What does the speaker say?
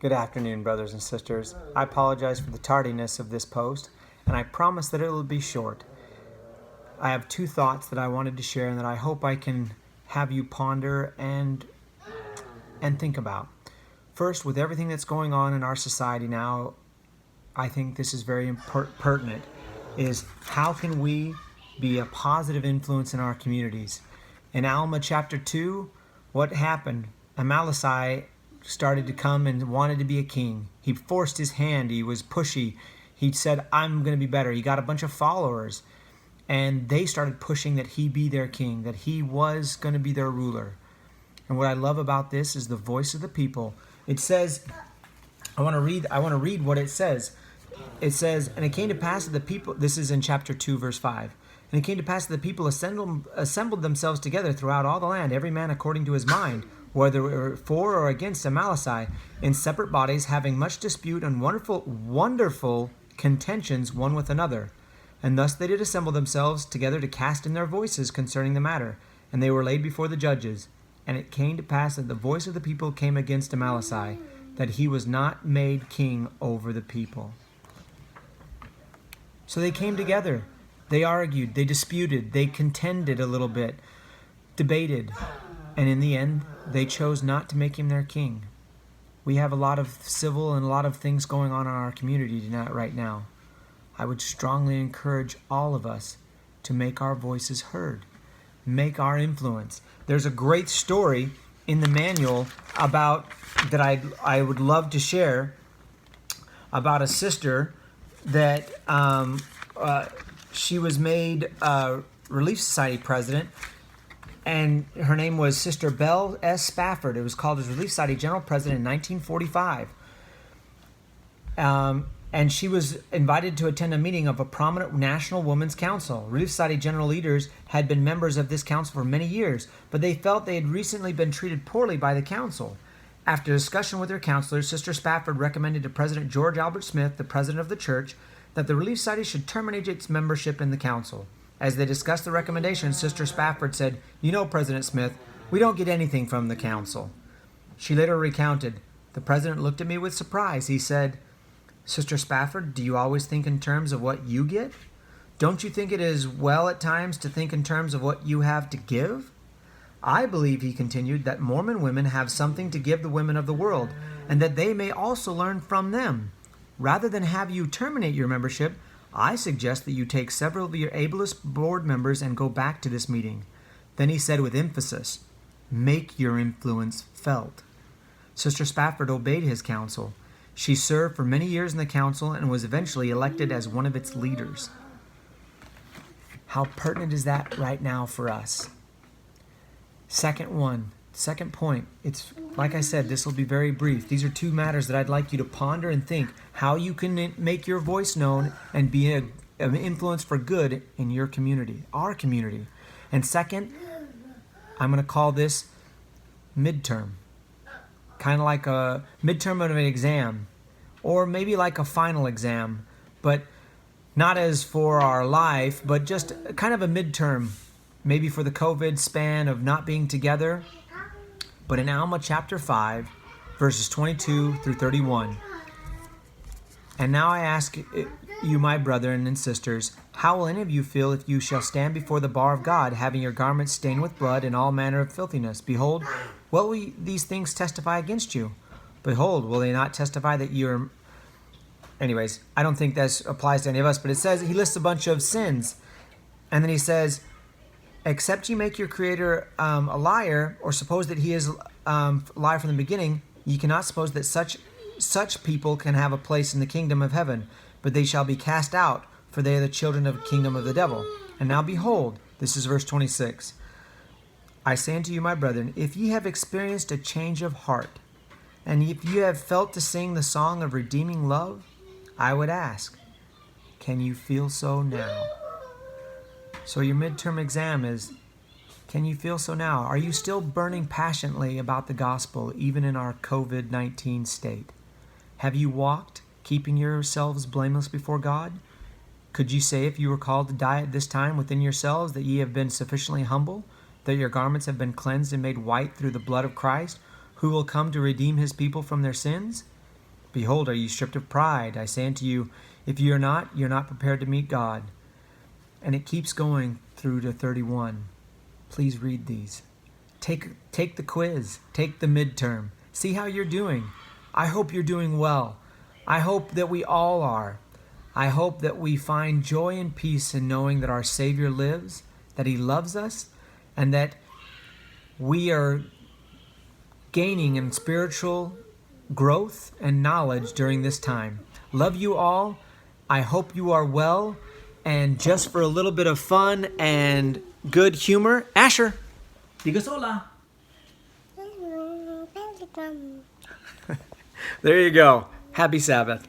Good afternoon, brothers and sisters. I apologize for the tardiness of this post, and I promise that it will be short. I have two thoughts that I wanted to share and that I hope I can have you ponder and think about. First, with everything that's going on in our society now, I think this is very pertinent, is how can we be a positive influence in our communities? In Alma chapter 2, what happened? Amalekite started to come and wanted to be a king. He forced his hand. He was pushy. He said, I'm going to be better. He got a bunch of followers. And they started pushing that he be their king, that he was going to be their ruler. And what I love about this is the voice of the people. It says, I want to read what it says. It says, and it came to pass that the people, this is in chapter 2, verse 5. And it came to pass that the people assembled themselves together throughout all the land, every man according to his mind, whether for or against Amalekite, in separate bodies, having much dispute and wonderful contentions one with another. And thus they did assemble themselves together to cast in their voices concerning the matter. And they were laid before the judges. And it came to pass that the voice of the people came against Amalekite, that he was not made king over the people. So they came together. They argued, they disputed, they contended a little bit, debated. And in the end, they chose not to make him their king. We have a lot of civil and a lot of things going on in our community right now. I would strongly encourage all of us to make our voices heard, make our influence. There's a great story in the manual about that I would love to share about a sister that she was made Relief Society president. And her name was Sister Belle S. Spafford. It was called as Relief Society General President in 1945. And she was invited to attend a meeting of a prominent National Women's Council. Relief Society general leaders had been members of this council for many years, but they felt they had recently been treated poorly by the council. After discussion with their counselors, Sister Spafford recommended to President George Albert Smith, the president of the church, that the Relief Society should terminate its membership in the council. As they discussed the recommendation, Sister Spafford said, "You know, President Smith, we don't get anything from the council." She later recounted, "The president looked at me with surprise. He said, 'Sister Spafford, do you always think in terms of what you get? Don't you think it is well at times to think in terms of what you have to give?' I believe," he continued, "that Mormon women have something to give the women of the world, and that they may also learn from them. Rather than have you terminate your membership, I suggest that you take several of your ablest board members and go back to this meeting." Then he said with emphasis, "Make your influence felt." Sister Spafford obeyed his counsel. She served for many years in the council and was eventually elected as one of its leaders. How pertinent is that right now for us? Second point, it's like I said, this will be very brief. These are two matters that I'd like you to ponder and think how you can make your voice known and be an influence for good in your community, our community. And second, I'm going to call this midterm, kind of like a midterm of an exam, or maybe like a final exam, but not as for our life, but just kind of a midterm, maybe for the COVID span of not being together. But in Alma chapter 5, verses 22 through 31, "And now I ask you, my brethren and sisters, how will any of you feel if you shall stand before the bar of God, having your garments stained with blood and all manner of filthiness? Behold, what will these things testify against you? Behold, will they not testify that you are..." Anyways, I don't think this applies to any of us, but it says, he lists a bunch of sins. And then he says, "Except you make your Creator a liar, or suppose that he is a liar from the beginning, ye cannot suppose that such people can have a place in the kingdom of heaven, but they shall be cast out, for they are the children of the kingdom of the devil. And now behold," this is verse 26, "I say unto you, my brethren, if ye have experienced a change of heart, and if you have felt to sing the song of redeeming love, I would ask, can you feel so now?" So your midterm exam is, can you feel so now? Are you still burning passionately about the gospel, even in our COVID-19 state? Have you walked, keeping yourselves blameless before God? Could you say, if you were called to die at this time within yourselves, that ye have been sufficiently humble, that your garments have been cleansed and made white through the blood of Christ, who will come to redeem his people from their sins? Behold, are you stripped of pride? I say unto you, if you're not prepared to meet God. And it keeps going through to 31. Please read these. Take the quiz. Take the midterm. See how you're doing. I hope you're doing well. I hope that we all are. I hope that we find joy and peace in knowing that our Savior lives, that He loves us, and that we are gaining in spiritual growth and knowledge during this time. Love you all. I hope you are well. And just for a little bit of fun and good humor, Asher, diga sola. There you go. Happy Sabbath.